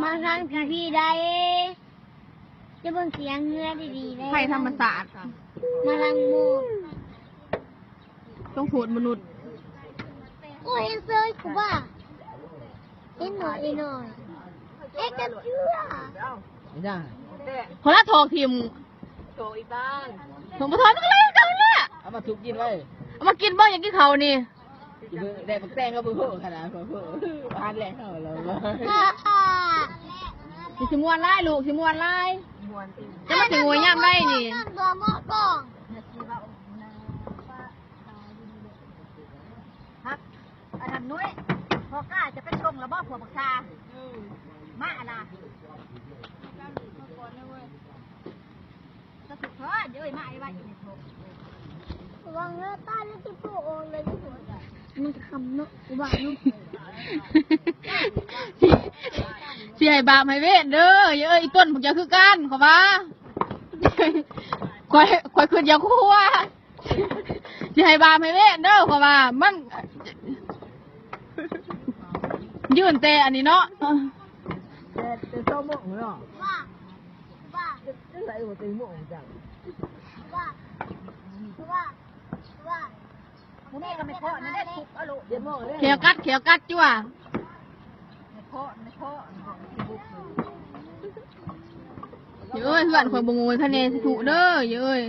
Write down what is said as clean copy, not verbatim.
มาทางพี่ได้จะเบิ่งเสียงเงือดีๆเลย ไผ่ธรรมศาสตร์ มาทางหมู่ ต้องโหดมนุษย์ โอ้ยเซยกูว่าเอ็นหน่อยเอ็นหน่อยเอ็กจะเชื่อ ไม่ได้ พอละทองทีม โตอีบ้าง ผมมาทอนก็เลยกันเนี่ย เอามาทุกกินไว้ เอามากินบ้างอย่างกินเขานี่ ได้บักแตงก็เพิ่มขนาดเพิ่มบ้านแรงเขาแล้ว สิมวนไล่ลูกสิมวนไล่จะมาถึงงวยย่ำได้นี่ ตัวหม้อกอง ครับอันนั้นนุ้ยพอกล้าจะไปชงแล้วบ่ผัวบักชามาอันน่ะจะสุดเถอะเดี๋ยวไอ้มาไอ้ว่าอยู่ในโถ วางเงือใต้แล้วที่พวกโอนเลยที่หัวใจมันคำเนาะกูว่าเนาะ เสียบาปให้เว้นเด้อเยอะอีต้นผมจะคือกันขอว่าคอยขึ้นอย่าคู่ว่าเสียบาปให้เว้นเด้อขอว่ามันยืนเตะอันนี้เนาะ แต่โตโม่เนาะ ว่าว่า จะใส่หัวตีโม่จัง ว่าว่าว่า ผู้นี้ก็ไม่พอนั่นได้ทุกอรุ เดี๋ยวโม่เลย เขียวกัดจ้ว ไม่พอเยอะเพื่อนคอยบงวยคะแนนถูกเด้อเยอะ